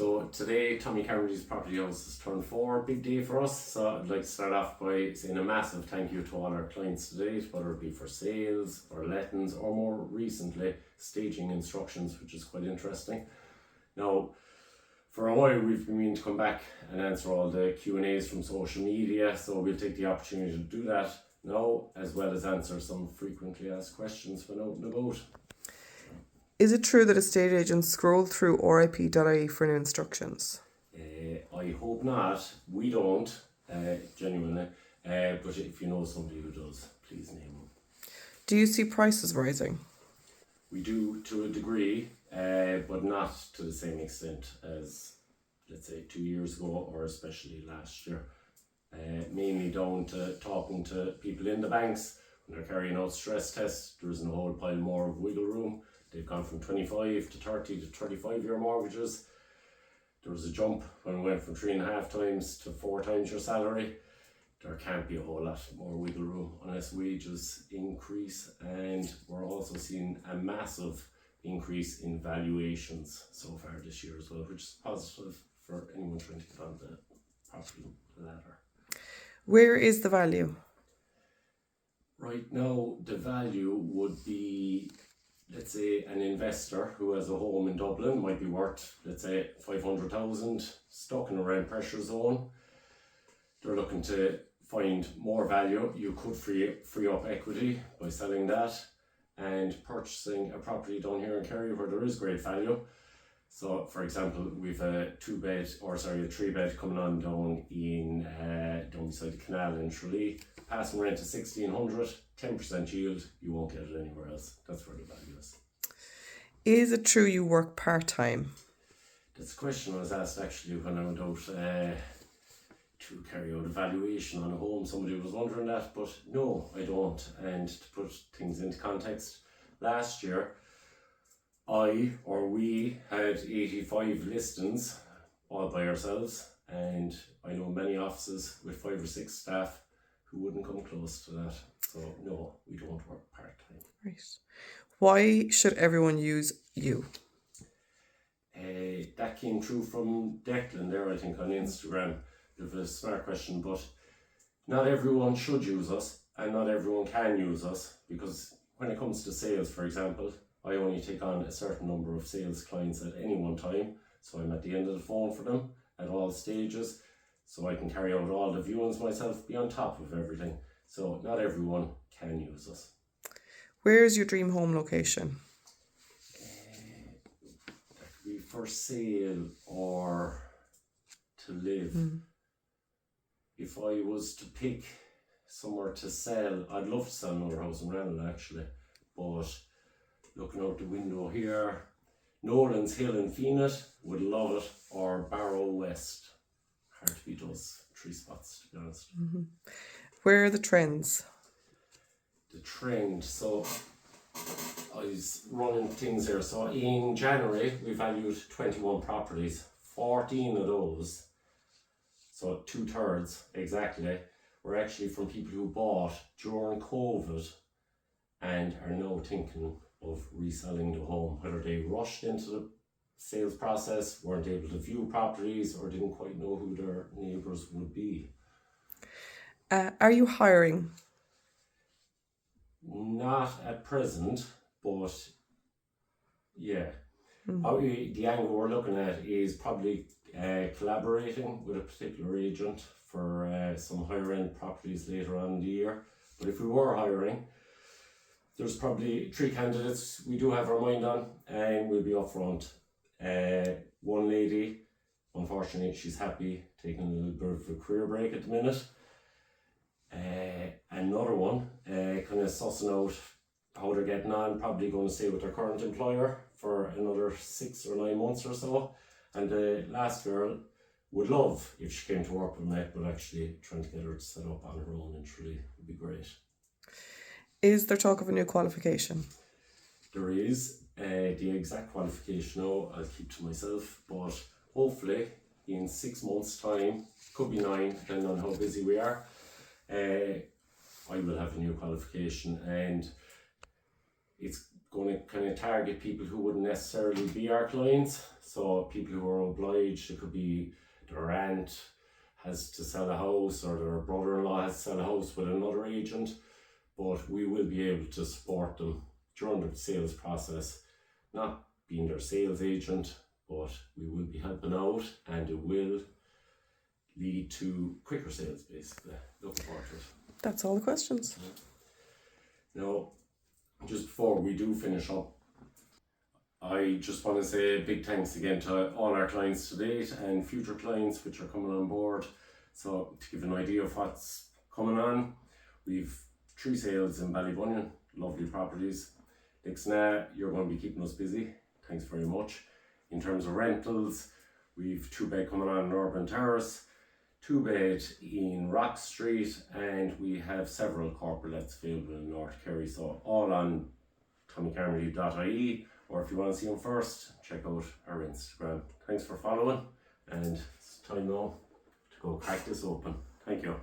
So today, Tommy Carmody's property house has turned 4, big day for us. So I'd like to start off by saying a massive thank you to all our clients today, whether it be for sales or lettings or more recently staging instructions, which is quite interesting. Now, for a while we've been meaning to come back and answer all the Q&As from social media, so we'll take the opportunity to do that now, as well as answer some frequently asked questions when out and about. Is it true that estate agents scroll through RIP.ie for new instructions? I hope not. We don't, genuinely. But if you know somebody who does, please name them. Do you see prices rising? We do to a degree, but not to the same extent as, let's say, 2 years ago or especially last year. Mainly down to talking to people in the banks when they're carrying out stress tests. There isn't a whole pile more of wiggle room. They've gone from 25 to 30 to 35 year mortgages. There was a jump when we went from 3.5 times to 4 times your salary. There can't be a whole lot more wiggle room unless wages increase, and we're also seeing a massive increase in valuations so far this year as well, which is positive for anyone trying to get on the property ladder. Where is the value? Right now, the value would be, let's say, an investor who has a home in Dublin might be worth, let's say, 500,000, stuck in a rent pressure zone. They're looking to find more value. You could free up equity by selling that and purchasing a property down here in Kerry where there is great value. So, for example, we've a 3-bed coming on down beside the canal in Tralee. Passing rent to 1,600, 10% yield. You won't get it anywhere else. That's where the value is. Is it true you work part-time? That's a question I was asked actually when I went out to carry out a valuation on a home. Somebody was wondering that, but no, I don't. And to put things into context, last year we had 85 listings all by ourselves, and I know many offices with 5 or 6 staff who wouldn't come close to that. So no, we don't work part-time. Right. Why should everyone use you? That came through from Declan there, I think, on Instagram. Bit of a smart question, but not everyone should use us and not everyone can use us, because when it comes to sales, for example, I only take on a certain number of sales clients at any one time, so I'm at the end of the phone for them at all stages, so I can carry out all the viewings myself, be on top of everything. So not everyone can use us. Where is your dream home location? That could be for sale or to live. If I was to pick somewhere to sell, I'd love to sell another house in Ranelagh actually, but looking out the window here, Nolan's Hill in Feenet, would love it, or Barrow West. Hard to beat those 3 spots, to be honest. Where are the trends? The trend, so I was running things here. So in January, we valued 21 properties. 14 of those, so 2/3 exactly, were actually from people who bought during COVID and are now thinking of reselling the home, whether they rushed into the sales process, weren't able to view properties, or didn't quite know who their neighbours would be. Are you hiring? Not at present, but yeah. The angle we're looking at is probably collaborating with a particular agent for some higher end properties later on in the year. But if we were hiring, there's probably 3 candidates we do have our mind on, and we'll be upfront. One lady, unfortunately, she's happy taking a little bit of a career break at the minute. Another one, kind of sussing out how they're getting on, probably going to stay with their current employer for another 6 or 9 months or so. And the last girl would love if she came to work with me, but actually trying to get her to set up on her own in Tralee would be great. Is there talk of a new qualification? There is. The exact qualification now I'll keep to myself, but hopefully in 6 months' time, could be 9, depending on how busy we are, I will have a new qualification, and it's going to kind of target people who wouldn't necessarily be our clients. So people who are obliged, it could be their aunt has to sell a house or their brother-in-law has to sell a house with another agent, but we will be able to support them during the sales process, not being their sales agent, but we will be helping out, and it will lead to quicker sales, basically. Looking forward to it. That's all the questions. Now, just before we do finish up, I just want to say a big thanks again to all our clients to date and future clients which are coming on board. So to give an idea of what's coming on, we've 3 sales in Ballybunion, lovely properties. Nixna, you're going to be keeping us busy. Thanks very much. In terms of rentals, we've 2-bed coming on in Urban Terrace, 2-bed in Rock Street, and we have several corporates available in North Kerry. So all on RIP.ie, or if you want to see them first, check out our Instagram. Thanks for following, and it's time now to go crack this open. Thank you.